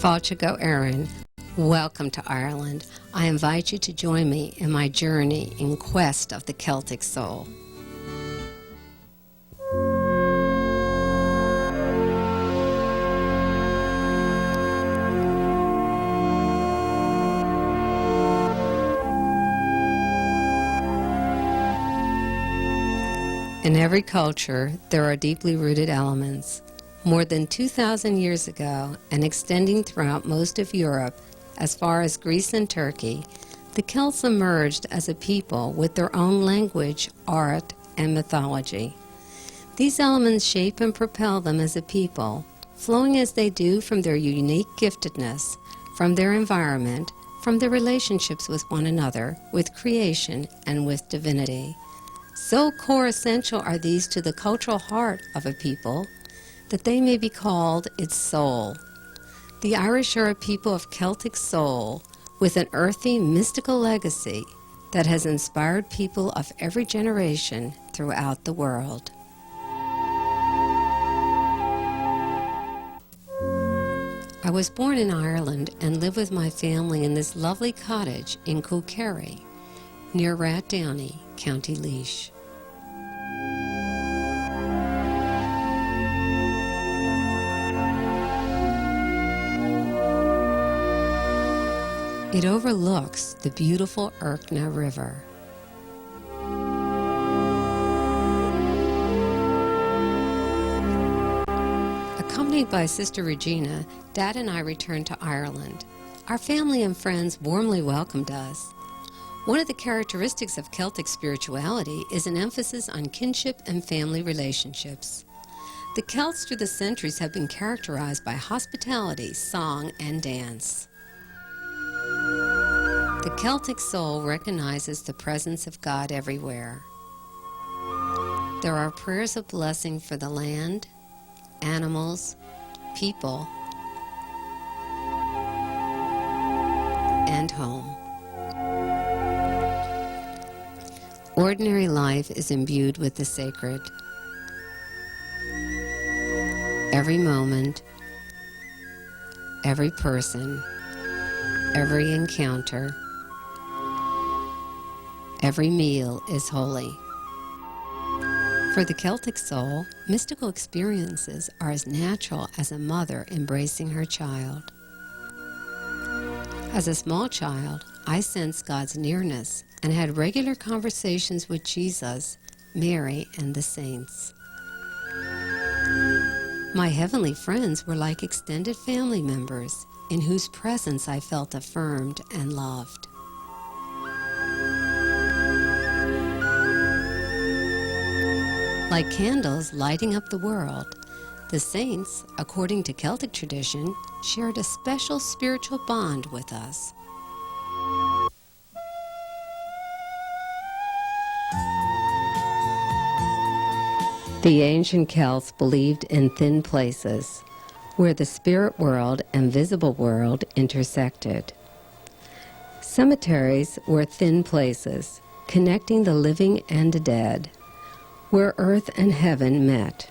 Fáilte Éireann. Welcome to Ireland. I invite you to join me in my journey in quest of the Celtic soul. In every culture, there are deeply rooted elements. More than 2,000 years ago, and extending throughout most of Europe, as far as Greece and Turkey, the Celts emerged as a people with their own language, art, and mythology. These elements shape and propel them as a people, flowing as they do from their unique giftedness, from their environment, from their relationships with one another, with creation, and with divinity. So core essential are these to the cultural heart of a people that they may be called its soul. The Irish are a people of Celtic soul with an earthy, mystical legacy that has inspired people of every generation throughout the world. I was born in Ireland and live with my family in this lovely cottage in Kerry, near Rathdowney, County Laois. It overlooks the beautiful Erkna River. Accompanied by Sister Regina, Dad and I returned to Ireland. Our family and friends warmly welcomed us. One of the characteristics of Celtic spirituality is an emphasis on kinship and family relationships. The Celts through the centuries have been characterized by hospitality, song, and dance. The Celtic soul recognizes the presence of God everywhere. There are prayers of blessing for the land, animals, people, and home. Ordinary life is imbued with the sacred. Every moment, every person, every encounter, every meal is holy. For the Celtic soul, mystical experiences are as natural as a mother embracing her child. As a small child, I sensed God's nearness and had regular conversations with Jesus, Mary, and the saints. My heavenly friends were like extended family members in whose presence I felt affirmed and loved. Like candles lighting up the world, the saints, according to Celtic tradition, shared a special spiritual bond with us. The ancient Celts believed in thin places, where the spirit world and visible world intersected. Cemeteries were thin places, connecting the living and the dead, where earth and heaven met.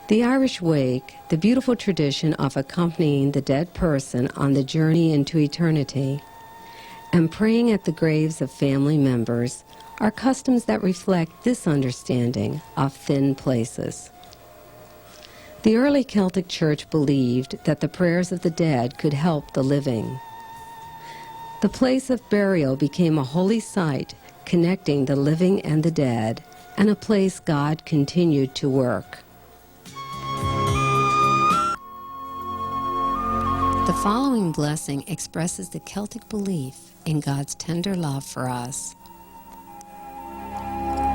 The Irish wake, the beautiful tradition of accompanying the dead person on the journey into eternity, and praying at the graves of family members, are customs that reflect this understanding of thin places. The early Celtic Church believed that the prayers of the dead could help the living. The place of burial became a holy site connecting the living and the dead, and a place God continued to work. The following blessing expresses the Celtic belief in God's tender love for us.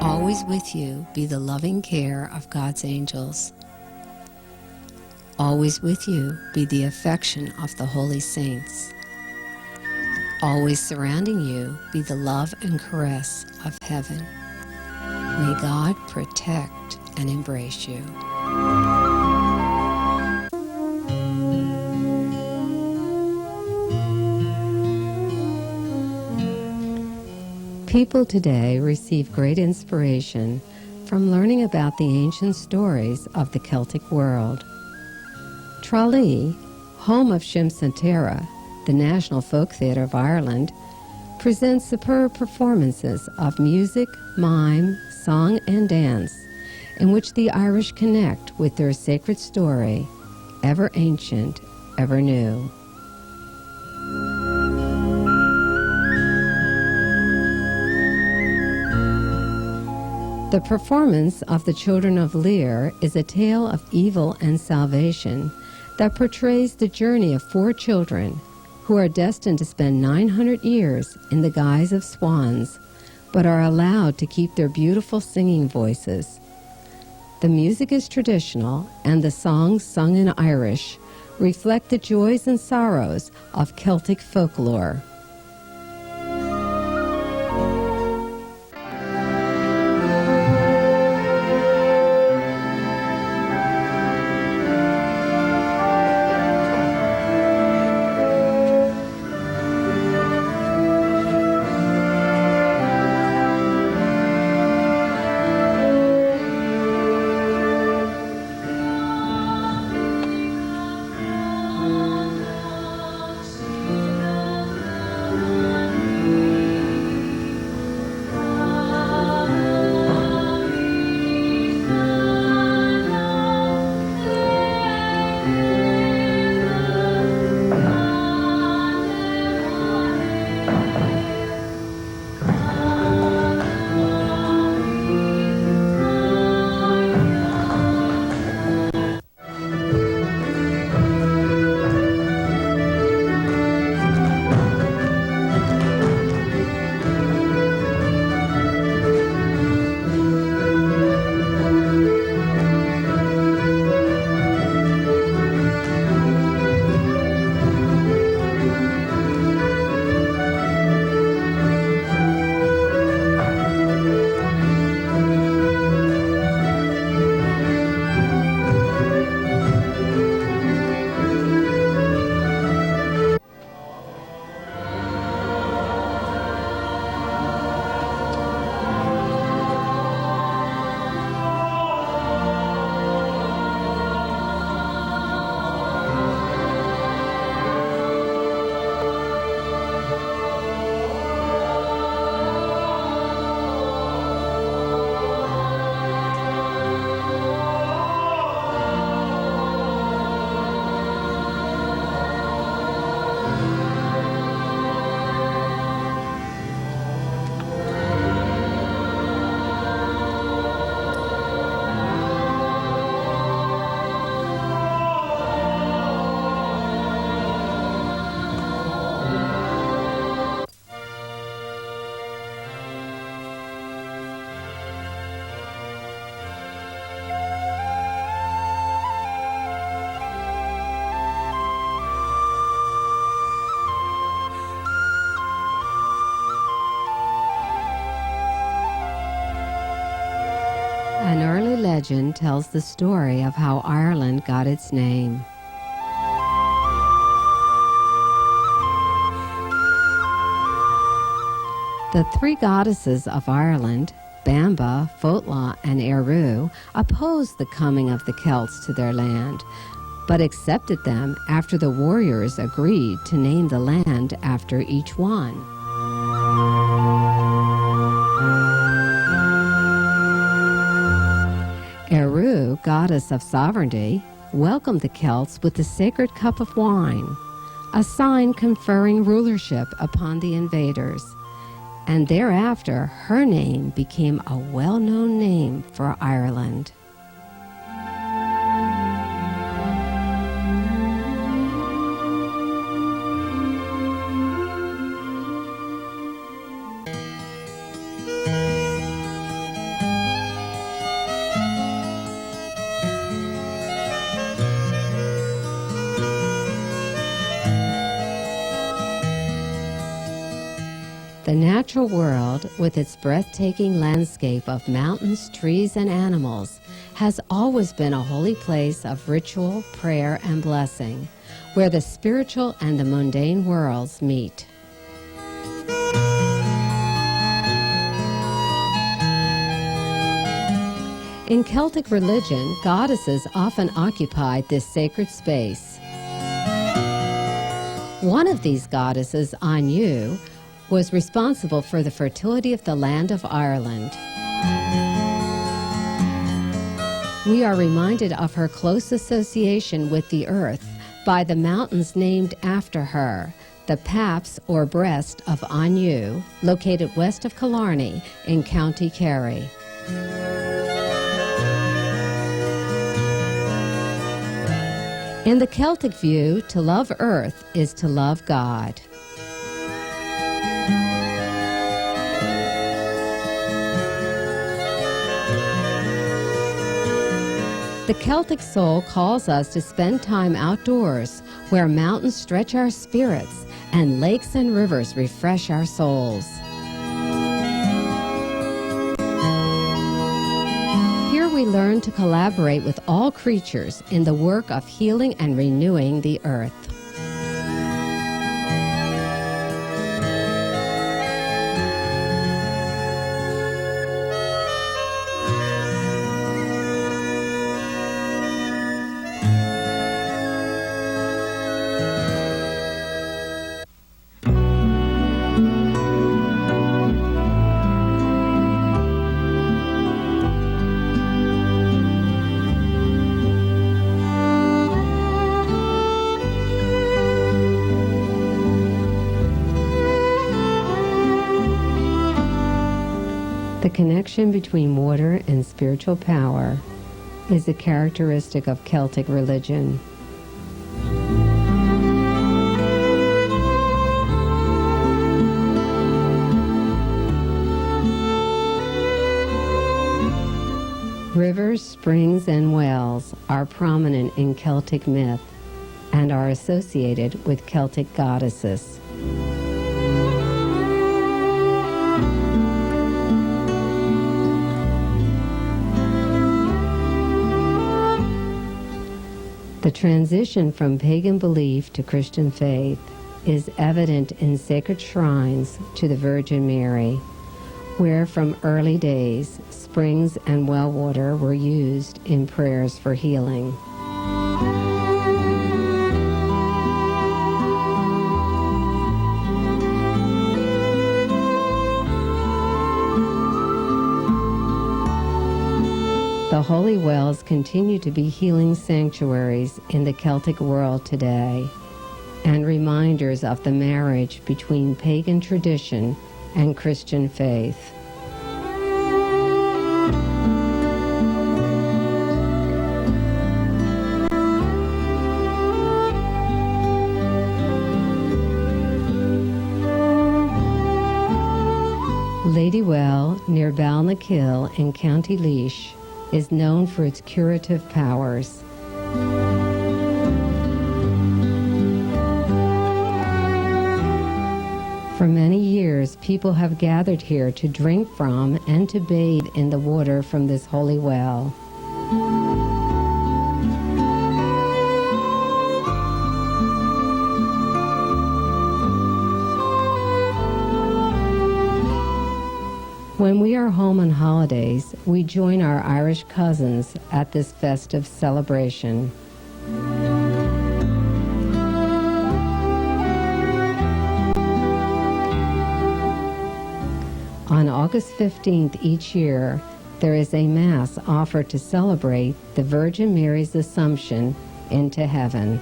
Always with you be the loving care of God's angels. Always with you be the affection of the holy saints. Always surrounding you be the love and caress of heaven. May God protect and embrace you. People today receive great inspiration from learning about the ancient stories of the Celtic world. Tralee, home of Siamsa Tire, the National Folk Theatre of Ireland, presents superb performances of music, mime, song, and dance, in which the Irish connect with their sacred story, ever ancient, ever new. The performance of the Children of Lir is a tale of evil and salvation that portrays the journey of 4 children who are destined to spend 900 years in the guise of swans, but are allowed to keep their beautiful singing voices. The music is traditional, and the songs sung in Irish reflect the joys and sorrows of Celtic folklore. An early legend tells the story of how Ireland got its name. The 3 goddesses of Ireland, Bamba, Fotla, and Eru, opposed the coming of the Celts to their land, but accepted them after the warriors agreed to name the land after each one. Eru, goddess of sovereignty, welcomed the Celts with the sacred cup of wine, a sign conferring rulership upon the invaders, and thereafter her name became a well-known name for Ireland. The natural world, with its breathtaking landscape of mountains, trees, and animals, has always been a holy place of ritual, prayer, and blessing, where the spiritual and the mundane worlds meet. In Celtic religion, goddesses often occupied this sacred space. One of these goddesses, Anu, was responsible for the fertility of the land of Ireland. We are reminded of her close association with the earth by the mountains named after her, the Paps or Breast of Anu, located west of Killarney in County Kerry. In the Celtic view, to love earth is to love God. The Celtic soul calls us to spend time outdoors, where mountains stretch our spirits and lakes and rivers refresh our souls. Here we learn to collaborate with all creatures in the work of healing and renewing the earth. The connection between water and spiritual power is a characteristic of Celtic religion. Rivers, springs, and wells are prominent in Celtic myth and are associated with Celtic goddesses. The transition from pagan belief to Christian faith is evident in sacred shrines to the Virgin Mary, where from early days springs and well water were used in prayers for healing. The holy wells continue to be healing sanctuaries in the Celtic world today, and reminders of the marriage between pagan tradition and Christian faith. Lady Well, near Balnakill in County Laois, is known for its curative powers. For many years, people have gathered here to drink from and to bathe in the water from this holy well. When we are home on holidays, we join our Irish cousins at this festive celebration. On August 15th each year, there is a Mass offered to celebrate the Virgin Mary's Assumption into heaven.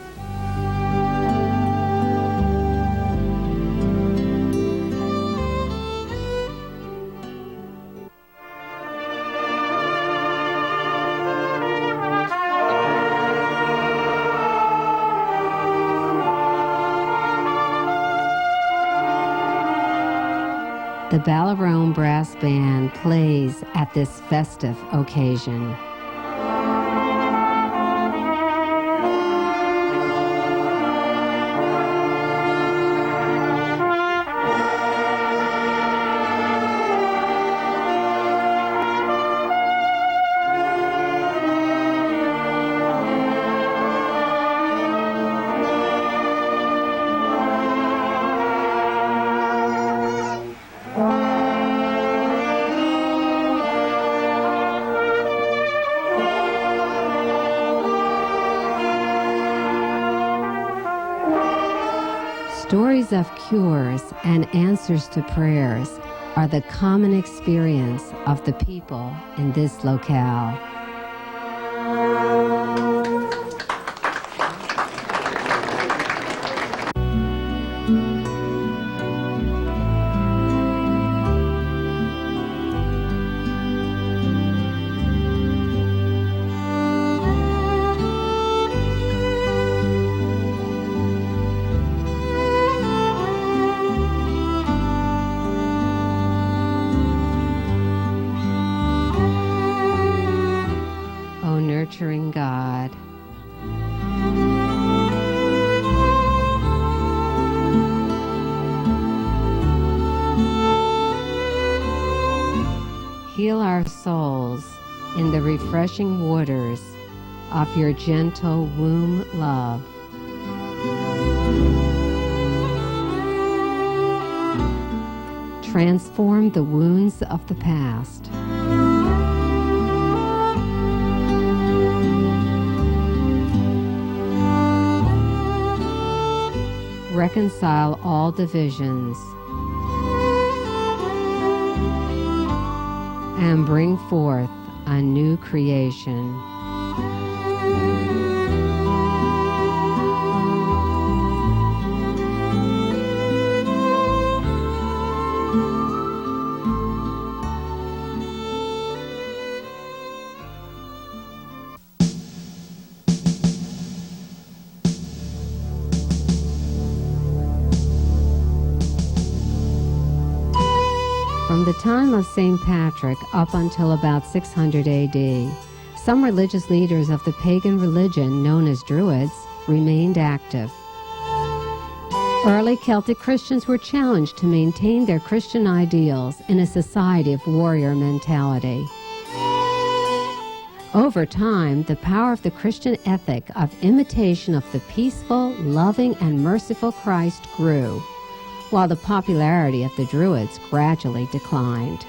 The Ballarone Brass Band plays at this festive occasion. Stories of cures and answers to prayers are the common experience of the people in this locale. Nurturing God. Heal our souls in the refreshing waters of your gentle womb love. Transform the wounds of the past. Reconcile all divisions and bring forth a new creation. From the time of St. Patrick up until about 600 AD, some religious leaders of the pagan religion known as Druids remained active. Early Celtic Christians were challenged to maintain their Christian ideals in a society of warrior mentality. Over time, the power of the Christian ethic of imitation of the peaceful, loving, and merciful Christ grew, while the popularity of the Druids gradually declined.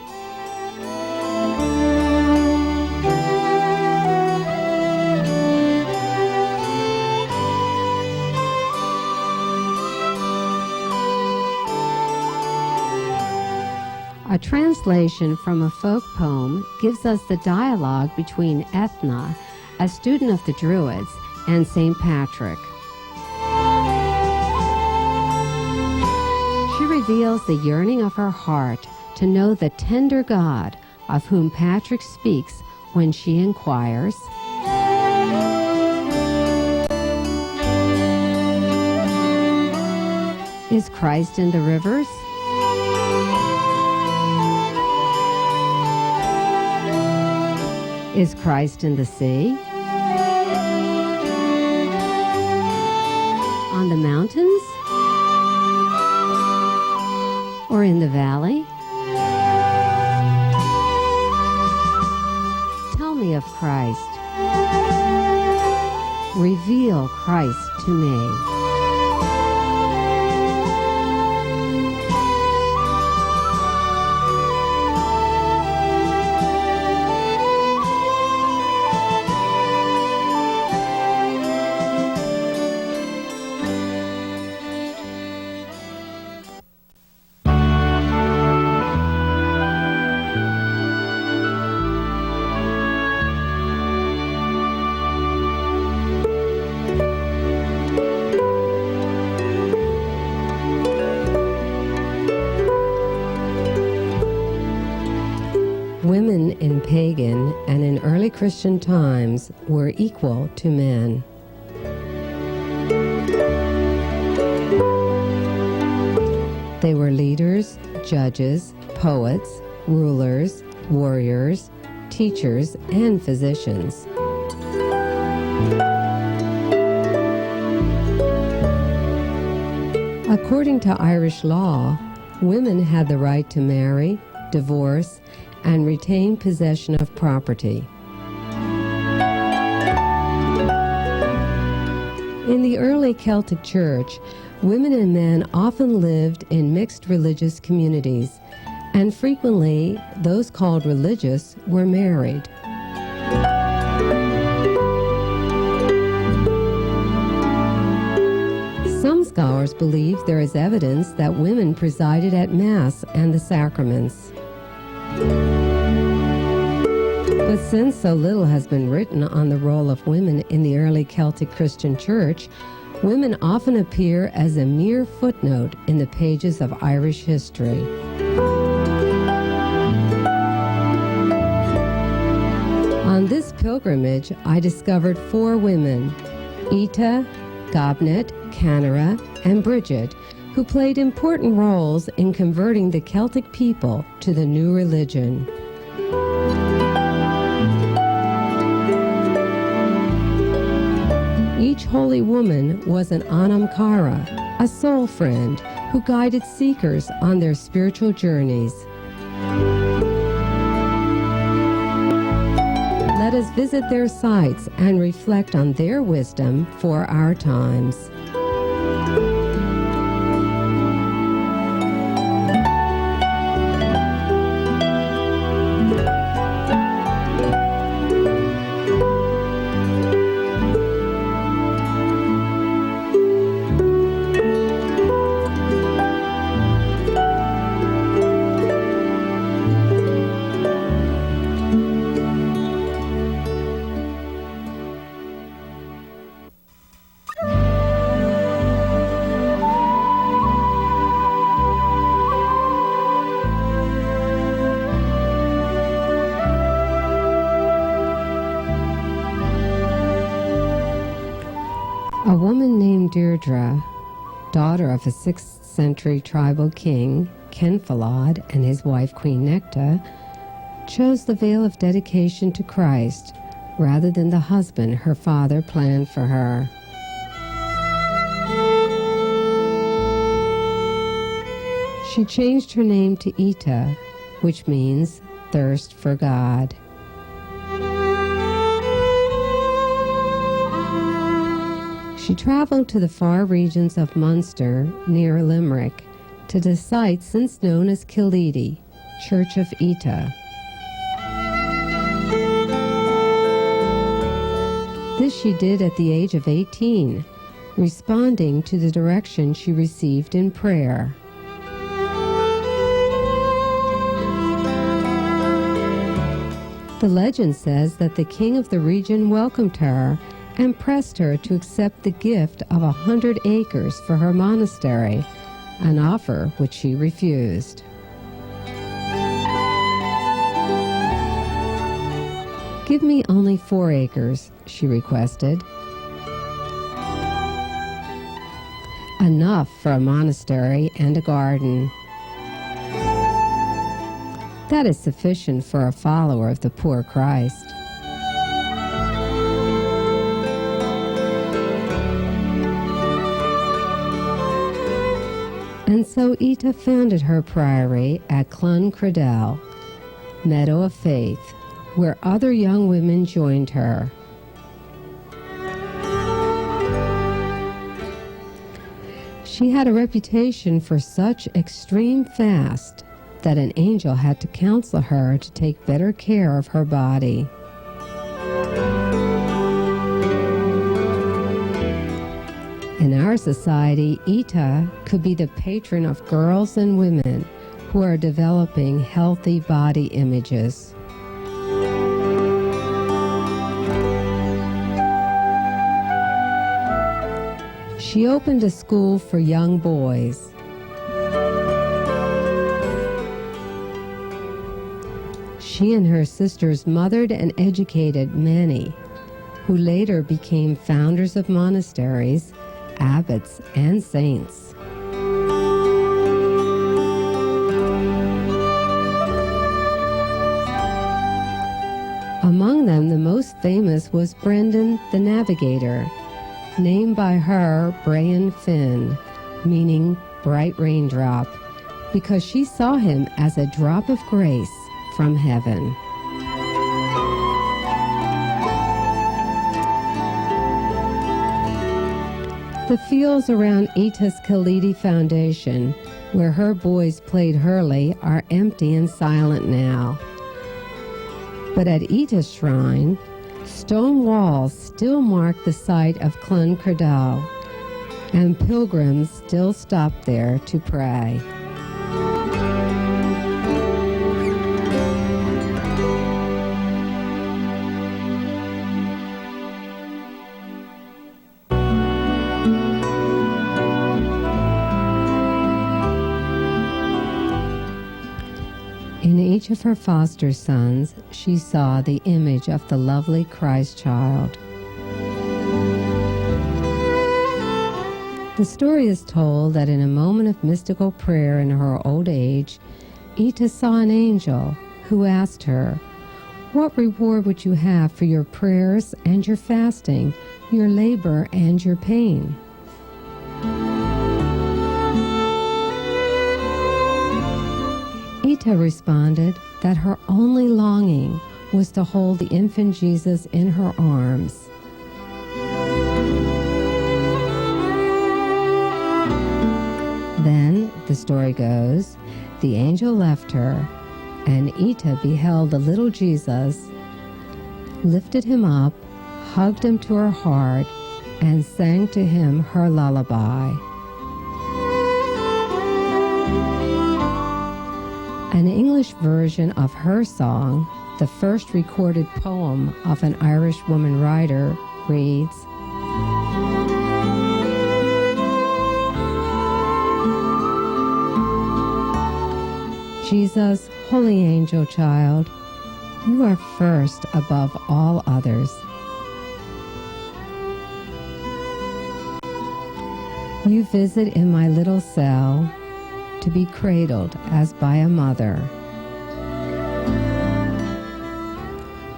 A translation from a folk poem gives us the dialogue between Ethna, a student of the Druids, and St. Patrick. She reveals the yearning of her heart to know the tender God of whom Patrick speaks when she inquires, "Is Christ in the rivers? Is Christ in the sea? On the mountains? Or in the valley? Tell me of Christ. Reveal Christ to me." Women in pagan and in early Christian times were equal to men. They were leaders, judges, poets, rulers, warriors, teachers, and physicians. According to Irish law, women had the right to marry, divorce, and retain possession of property. In the early Celtic Church, women and men often lived in mixed religious communities, and frequently those called religious were married. Some scholars believe there is evidence that women presided at Mass and the sacraments. But since so little has been written on the role of women in the early Celtic Christian Church, women often appear as a mere footnote in the pages of Irish history. On this pilgrimage, I discovered 4 women, Ita, Gobnet, Canara, and Bridget, who played important roles in converting the Celtic people to the new religion. Each holy woman was an Anam Cara, a soul friend who guided seekers on their spiritual journeys. Let us visit their sites and reflect on their wisdom for our times. A woman named Deirdre, daughter of a 6th century tribal king, Cenfalad, and his wife Queen Necta, chose the veil of dedication to Christ rather than the husband her father planned for her. She changed her name to Ita, which means thirst for God. She traveled to the far regions of Munster, near Limerick, to the site since known as Kildee, Church of Ita. This she did at the age of 18, responding to the direction she received in prayer. The legend says that the king of the region welcomed her and pressed her to accept the gift of 100 acres for her monastery, an offer which she refused. "Give me only 4 acres, she requested. Enough for a monastery and a garden. That is sufficient for a follower of the poor Christ. And so Ita founded her priory at Clon Credel, Meadow of Faith, where other young women joined her. She had a reputation for such extreme fast that an angel had to counsel her to take better care of her body. In our society, Ita could be the patron of girls and women who are developing healthy body images. She opened a school for young boys. She and her sisters mothered and educated many, who later became founders of monasteries, abbots, and saints. Among them, the most famous was Brendan the Navigator, named by her Brian Finn, meaning bright raindrop, because she saw him as a drop of grace from heaven. The fields around Ita's Kildee Foundation, where her boys played hurley, are empty and silent now. But at Ita's shrine, stone walls still mark the site of Clon Credel, and pilgrims still stop there to pray. In each of her foster sons, she saw the image of the lovely Christ child. The story is told that in a moment of mystical prayer in her old age, Ita saw an angel who asked her, "What reward would you have for your prayers and your fasting, your labor and your pain?" Ita responded that her only longing was to hold the infant Jesus in her arms. Then, the story goes, the angel left her, and Ita beheld the little Jesus, lifted him up, hugged him to her heart, and sang to him her lullaby. An English version of her song, the first recorded poem of an Irish woman writer, reads, "Jesus, holy angel child, you are first above all others. You visit in my little cell, to be cradled as by a mother.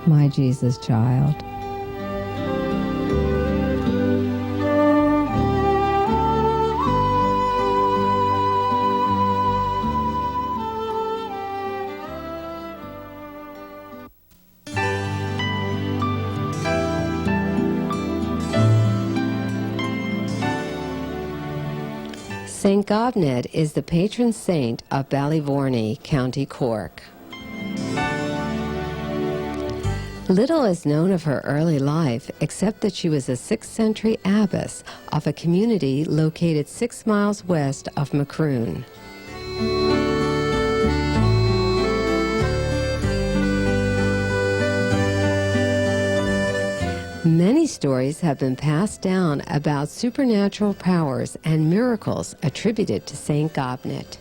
My Jesus child." St. Gobnet is the patron saint of Ballyvourney, County Cork. Little is known of her early life except that she was a 6th century abbess of a community located 6 miles west of Macroon. Many stories have been passed down about supernatural powers and miracles attributed to St. Gobnet.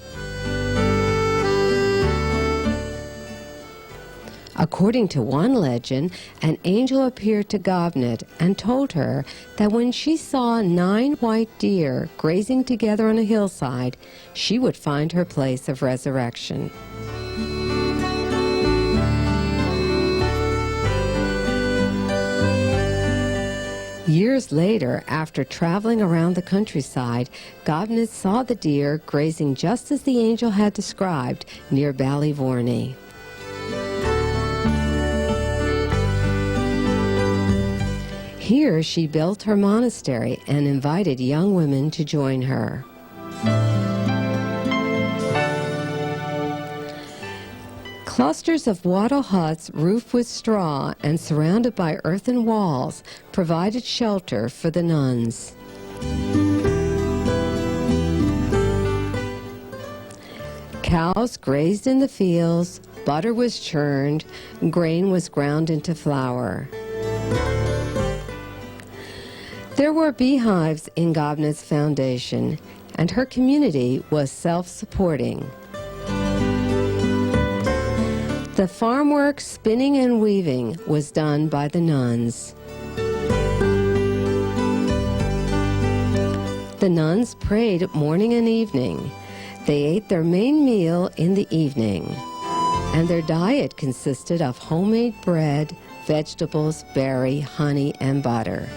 According to one legend, an angel appeared to Gobnet and told her that when she saw 9 white deer grazing together on a hillside, she would find her place of resurrection. Years later, after traveling around the countryside, Gobnet saw the deer grazing just as the angel had described near Ballyvourney. Here she built her monastery and invited young women to join her. Clusters of wattle huts roofed with straw and surrounded by earthen walls provided shelter for the nuns. Cows grazed in the fields, butter was churned, grain was ground into flour. There were beehives in Gobnet's foundation, and her community was self-supporting. The farm work, spinning and weaving, was done by the nuns. The nuns prayed morning and evening. They ate their main meal in the evening, and their diet consisted of homemade bread, vegetables, berry, honey, and butter.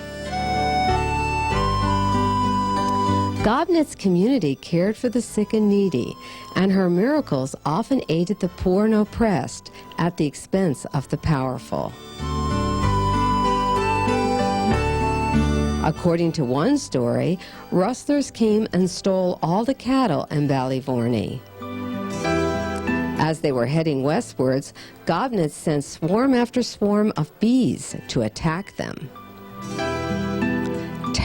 Gobnet's community cared for the sick and needy, and her miracles often aided the poor and oppressed at the expense of the powerful. According to one story, rustlers came and stole all the cattle in Ballyvourney. As they were heading westwards, Gobnet sent swarm after swarm of bees to attack them.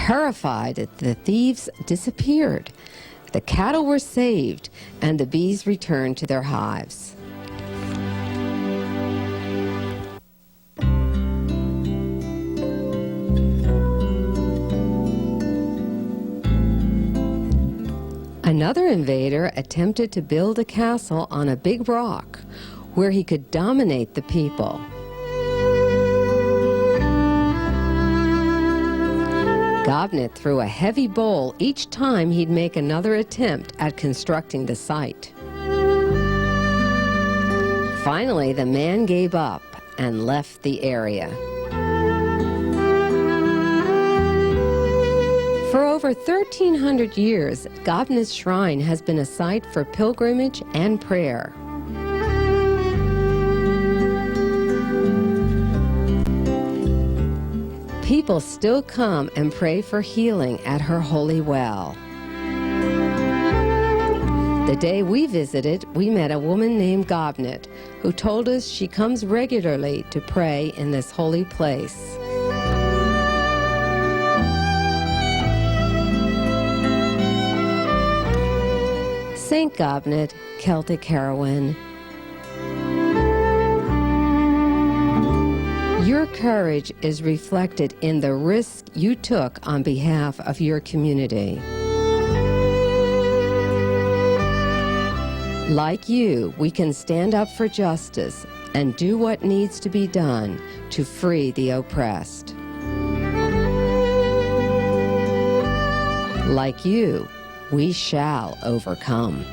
Terrified, the thieves disappeared. The cattle were saved, and the bees returned to their hives. Another invader attempted to build a castle on a big rock where he could dominate the people. Gobnet threw a heavy bowl each time he'd make another attempt at constructing the site. Finally, the man gave up and left the area. For over 1,300 years, Gobnet's shrine has been a site for pilgrimage and prayer. People still come and pray for healing at her holy well. The day we visited, we met a woman named Gobnet, who told us she comes regularly to pray in this holy place. Saint Gobnet, Celtic heroine. Your courage is reflected in the risk you took on behalf of your community. Like you, we can stand up for justice and do what needs to be done to free the oppressed. Like you, we shall overcome.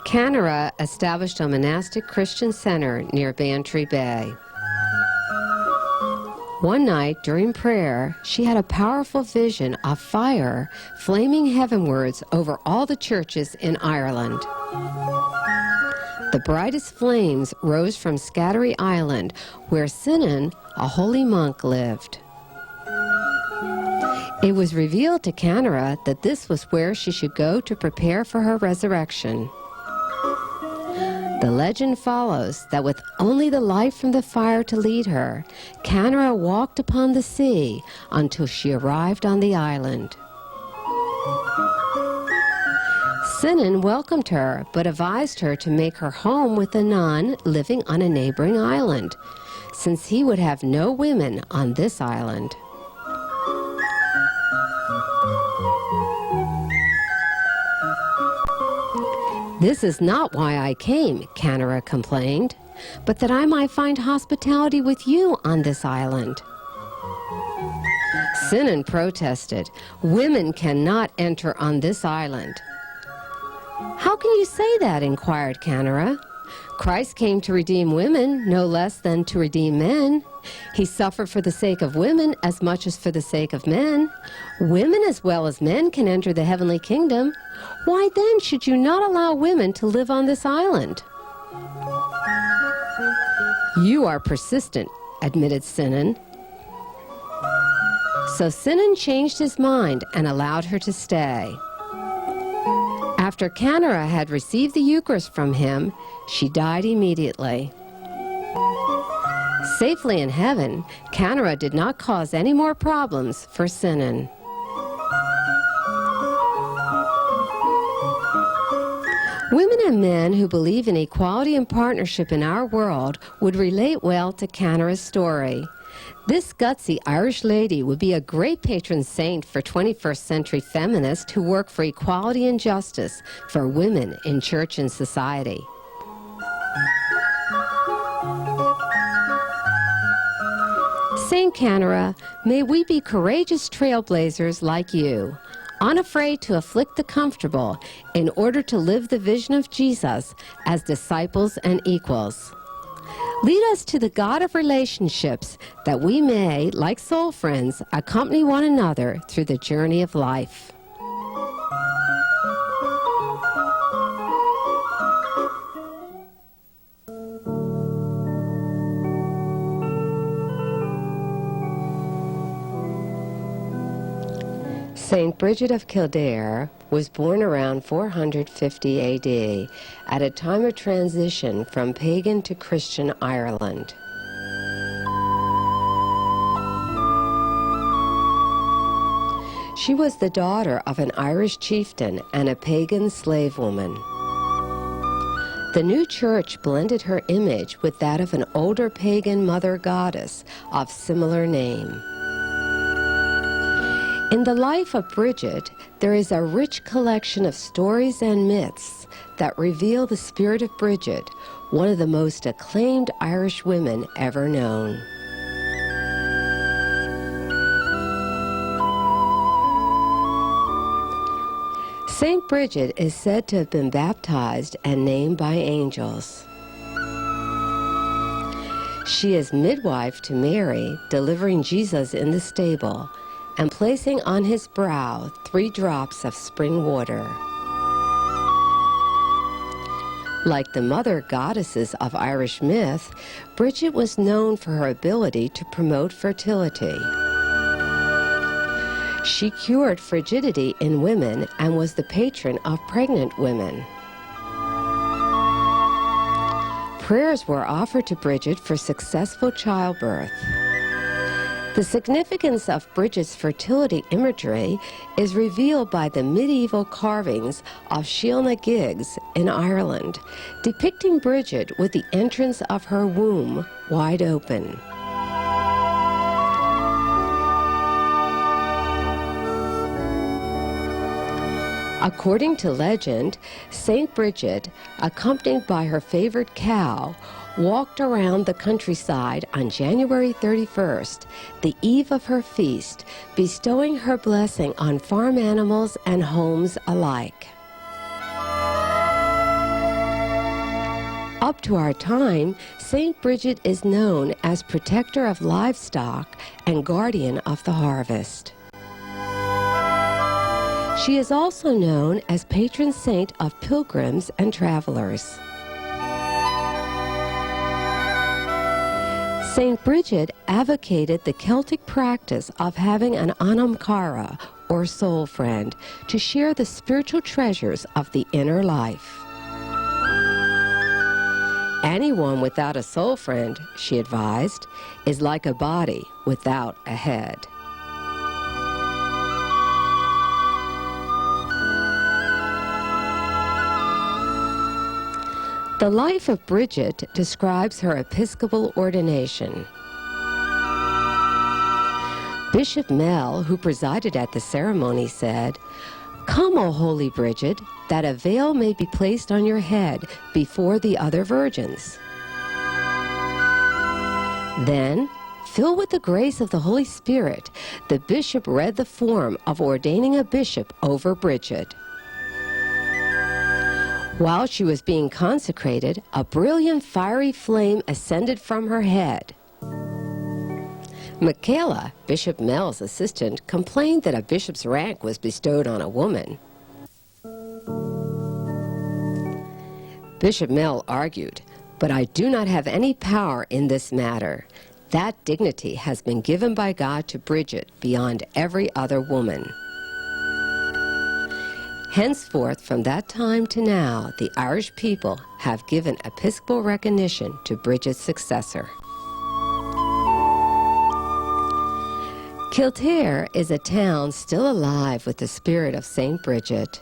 Canara established a monastic Christian center near Bantry Bay. One night during prayer, she had a powerful vision of fire flaming heavenwards over all the churches in Ireland. The brightest flames rose from Scattery Island, where Sinan, a holy monk, lived. It was revealed to Canara that this was where she should go to prepare for her resurrection. The legend follows that with only the light from the fire to lead her, Canara walked upon the sea until she arrived on the island. Sinan welcomed her, but advised her to make her home with a nun living on a neighboring island, since he would have no women on this island. "This is not why I came," Canara complained, "but that I might find hospitality with you on this island." Sinan protested, "Women cannot enter on this island." "How can you say that?" inquired Canara. "Christ came to redeem women no less than to redeem men. He suffered for the sake of women as much as for the sake of men. Women as well as men can enter the heavenly kingdom. Why then should you not allow women to live on this island?" "You are persistent," admitted Sinan. So Sinan changed his mind and allowed her to stay. After Canara had received the Eucharist from him, she died immediately. Safely in heaven, Canara did not cause any more problems for Sinan. Women and men who believe in equality and partnership in our world would relate well to Canara's story. This gutsy Irish lady would be a great patron saint for 21st century feminists who work for equality and justice for women in church and society. Saint Canara, may we be courageous trailblazers like you, unafraid to afflict the comfortable in order to live the vision of Jesus as disciples and equals. Lead us to the God of relationships that we may, like soul friends, accompany one another through the journey of life. Saint Bridget of Kildare was born around 450 AD, at a time of transition from pagan to Christian Ireland. She was the daughter of an Irish chieftain and a pagan slave woman. The new church blended her image with that of an older pagan mother goddess of similar name. In the life of Bridget, there is a rich collection of stories and myths that reveal the spirit of Bridget, one of the most acclaimed Irish women ever known. Saint Bridget is said to have been baptized and named by angels. She is midwife to Mary, delivering Jesus in the stable and placing on his brow 3 drops of spring water. Like the mother goddesses of Irish myth, Bridget was known for her ability to promote fertility. She cured frigidity in women and was the patron of pregnant women. Prayers were offered to Bridget for successful childbirth. The significance of Bridget's fertility imagery is revealed by the medieval carvings of Sheelna Giggs in Ireland, depicting Bridget with the entrance of her womb wide open. According to legend, Saint Bridget, accompanied by her favorite cow, walked around the countryside on January 31st, the eve of her feast, bestowing her blessing on farm animals and homes alike. Up to our time, Saint Bridget is known as protector of livestock and guardian of the harvest. She is also known as patron saint of pilgrims and travelers. Saint Bridget advocated the Celtic practice of having an anamcara, or soul friend, to share the spiritual treasures of the inner life. Anyone without a soul friend, she advised, is like a body without a head. The life of Bridget describes her episcopal ordination. Bishop Mell, who presided at the ceremony, said, "Come, O holy Bridget, that a veil may be placed on your head before the other virgins." Then, filled with the grace of the Holy Spirit, the bishop read the form of ordaining a bishop over Bridget. While she was being consecrated, a brilliant fiery flame ascended from her head. Michaela, Bishop Mell's assistant, complained that a bishop's rank was bestowed on a woman. Bishop Mell argued, "But I do not have any power in this matter. That dignity has been given by God to Bridget beyond every other woman." Henceforth, from that time to now, the Irish people have given episcopal recognition to Bridget's successor. Kildare is a town still alive with the spirit of St. Bridget.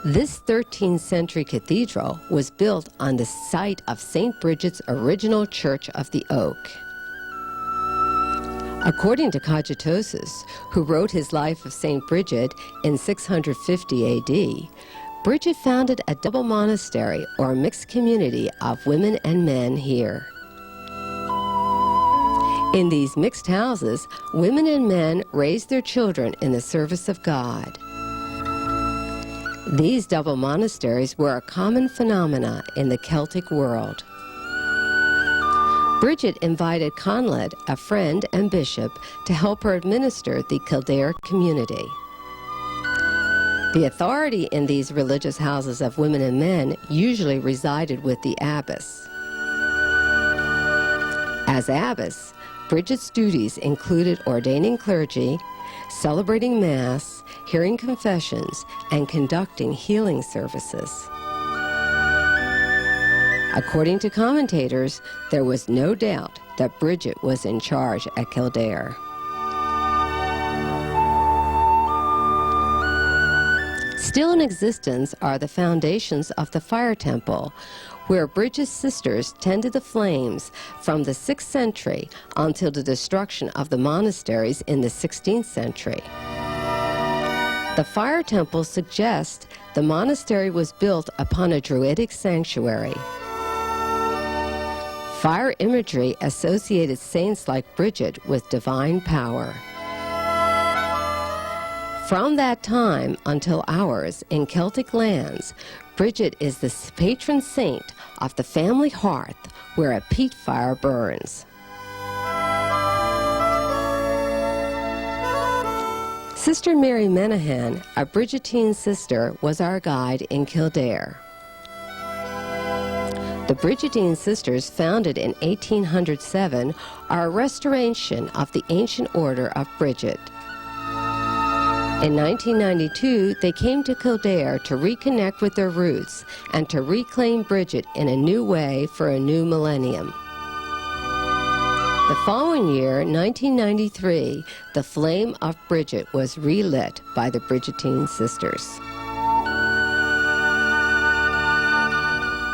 This 13th century cathedral was built on the site of St. Bridget's original Church of the Oak. According to Cogitosus, who wrote his life of St. Bridget in 650 AD, Bridget founded a double monastery or mixed community of women and men here. In these mixed houses, women and men raised their children in the service of God. These double monasteries were a common phenomena in the Celtic world. Bridget invited Conlad, a friend and bishop, to help her administer the Kildare community. The authority in these religious houses of women and men usually resided with the abbess. As abbess, Bridget's duties included ordaining clergy, celebrating Mass, hearing confessions, and conducting healing services. According to commentators, there was no doubt that Bridget was in charge at Kildare. Still in existence are the foundations of the fire temple, where Bridget's sisters tended the flames from the 6th century until the destruction of the monasteries in the 16th century. The fire temple suggests the monastery was built upon a Druidic sanctuary. Fire imagery associated saints like Bridget with divine power. From that time until ours in Celtic lands, Bridget is the patron saint of the family hearth where a peat fire burns. Sister Mary Meehan, a Bridgetine sister, was our guide in Kildare. The Bridgetine Sisters, founded in 1807, are a restoration of the ancient order of Bridget. In 1992, they came to Kildare to reconnect with their roots and to reclaim Bridget in a new way for a new millennium. The following year, 1993, the flame of Bridget was relit by the Bridgetine Sisters.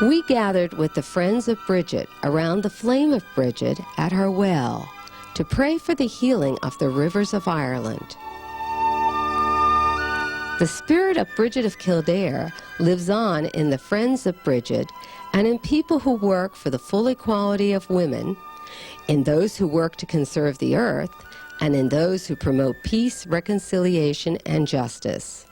We gathered with the friends of Bridget around the flame of Bridget at her well to pray for the healing of the rivers of Ireland. The spirit of Bridget of Kildare lives on in the Friends of Bridget and in people who work for the full equality of women, in those who work to conserve the earth, and in those who promote peace, reconciliation, and justice.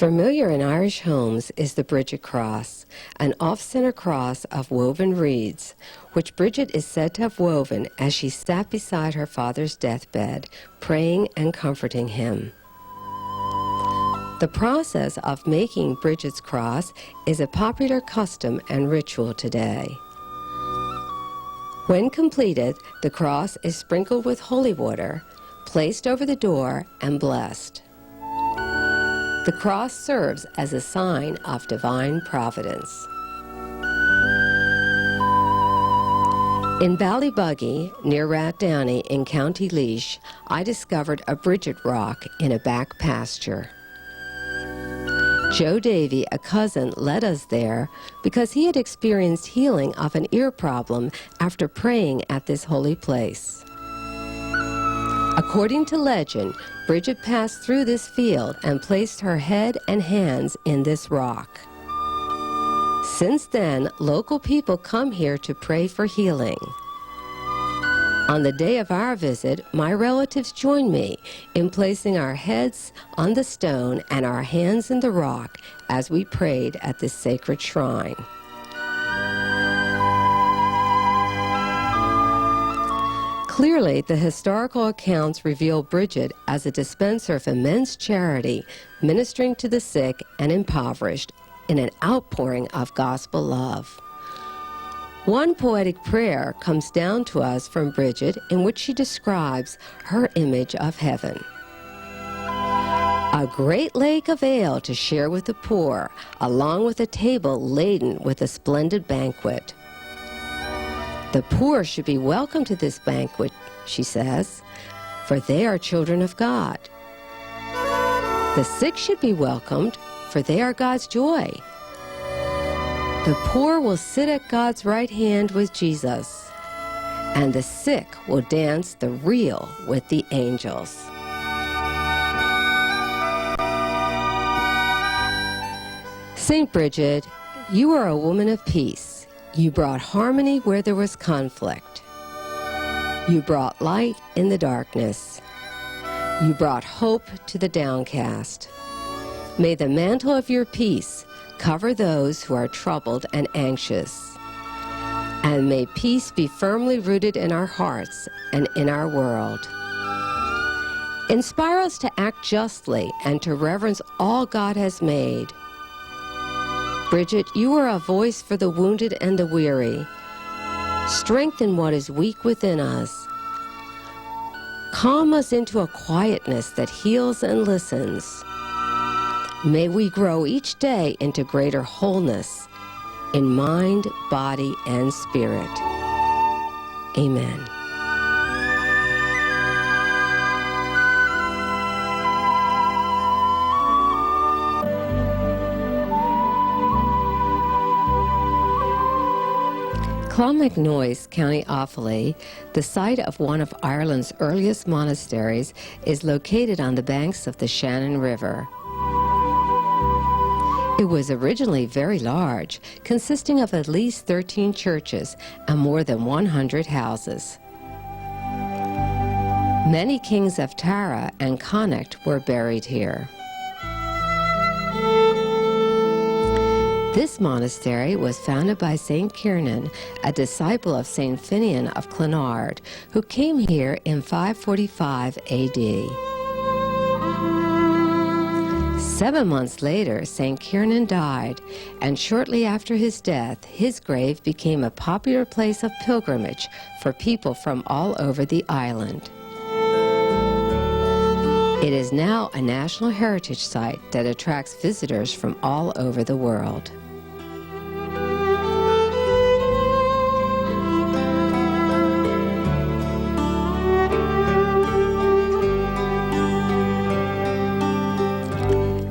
Familiar in Irish homes is the Bridget cross, an off-center cross of woven reeds, which Bridget is said to have woven as she sat beside her father's deathbed, praying and comforting him. The process of making Bridget's cross is a popular custom and ritual today. When completed, the cross is sprinkled with holy water, placed over the door, and blessed. The cross serves as a sign of divine providence. In Ballybuggy, near Rathdowney in County Laois, I discovered a Bridget rock in a back pasture. Joe Davy, a cousin, led us there because he had experienced healing of an ear problem after praying at this holy place. According to legend, Bridget passed through this field and placed her head and hands in this rock. Since then, local people come here to pray for healing. On the day of our visit, my relatives joined me in placing our heads on the stone and our hands in the rock as we prayed at this sacred shrine. Clearly, the historical accounts reveal Bridget as a dispenser of immense charity, ministering to the sick and impoverished in an outpouring of gospel love. One poetic prayer comes down to us from Bridget in which she describes her image of heaven. A great lake of ale to share with the poor, along with a table laden with a splendid banquet. The poor should be welcome to this banquet, she says, for they are children of God. The sick should be welcomed, for they are God's joy. The poor will sit at God's right hand with Jesus, and the sick will dance the reel with the angels. Saint Bridget, you are a woman of peace. You brought harmony where there was conflict. You brought light in the darkness. You brought hope to the downcast. May the mantle of your peace cover those who are troubled and anxious. And may peace be firmly rooted in our hearts and in our world. Inspire us to act justly and to reverence all God has made. Bridget, you are a voice for the wounded and the weary. Strengthen what is weak within us. Calm us into a quietness that heals and listens. May we grow each day into greater wholeness in mind, body, and spirit. Amen. Clonmacnoise, County Offaly, the site of one of Ireland's earliest monasteries, is located on the banks of the Shannon River. It was originally very large, consisting of at least 13 churches and more than 100 houses. Many kings of Tara and Connacht were buried here. This monastery was founded by St. Kiernan, a disciple of St. Finian of Clonard, who came here in 545 AD. 7 months later, St. Kiernan died, and shortly after his death, his grave became a popular place of pilgrimage for people from all over the island. It is now a National Heritage Site that attracts visitors from all over the world.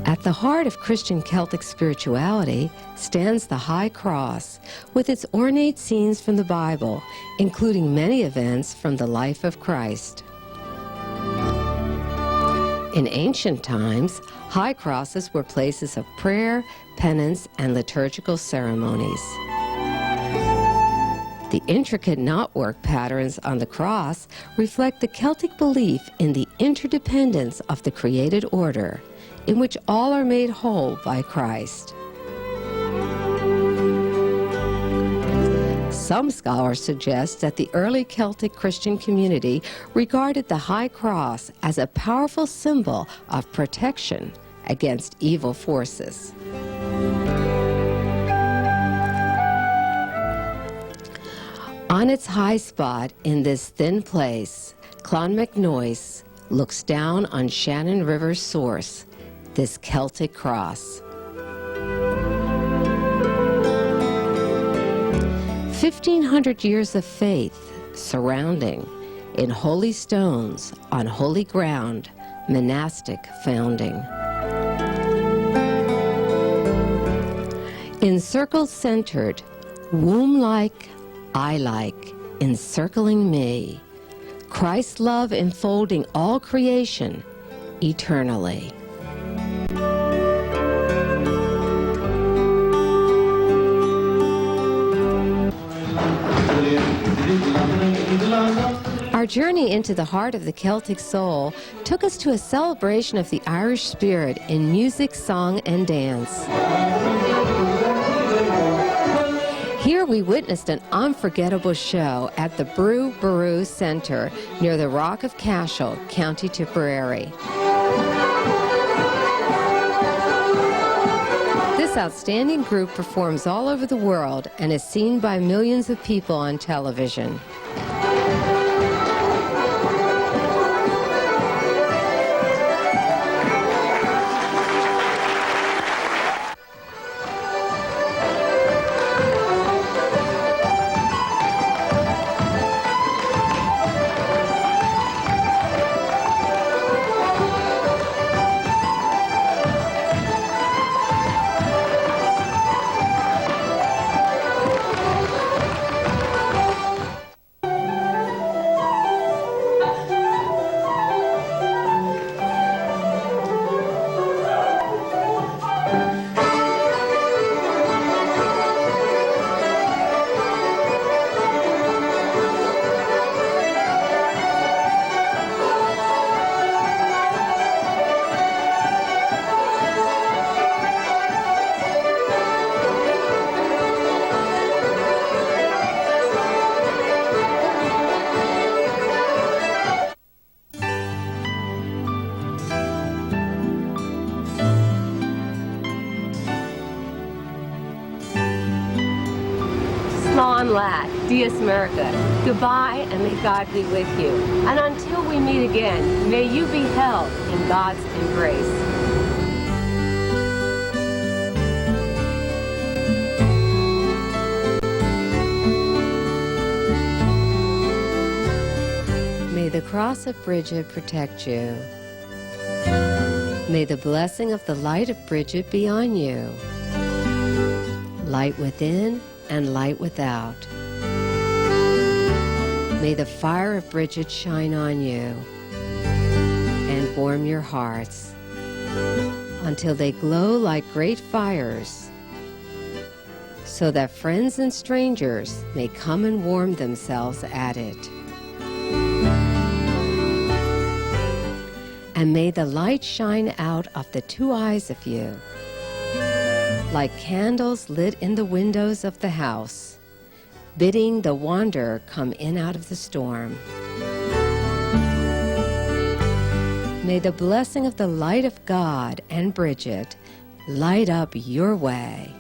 At the heart of Christian Celtic spirituality stands the High Cross, with its ornate scenes from the Bible, including many events from the life of Christ. In ancient times, high crosses were places of prayer, penance, and liturgical ceremonies. The intricate knotwork patterns on the cross reflect the Celtic belief in the interdependence of the created order, in which all are made whole by Christ. Some scholars suggest that the early Celtic Christian community regarded the High Cross as a powerful symbol of protection against evil forces. On its high spot in this thin place, Clonmacnoise looks down on Shannon River's source, this Celtic cross. 1,500 years of faith surrounding, in holy stones, on holy ground, monastic founding. In circles centered, womb-like, eye-like, encircling me, Christ's love enfolding all creation eternally. Our journey into the heart of the Celtic soul took us to a celebration of the Irish spirit in music, song, and dance. Here we witnessed an unforgettable show at the Bru Boru Center near the Rock of Cashel, County Tipperary. This outstanding group performs all over the world and is seen by millions of people on television. John Ladd, Dies America. Goodbye, and may God be with you. And until we meet again, may you be held in God's embrace. May the cross of Bridget protect you. May the blessing of the light of Bridget be on you. Light within and light without. May the fire of Bridget shine on you and warm your hearts until they glow like great fires, so that friends and strangers may come and warm themselves at it. And may the light shine out of the two eyes of you, like candles lit in the windows of the house, bidding the wanderer come in out of the storm. May the blessing of the light of God and Bridget light up your way.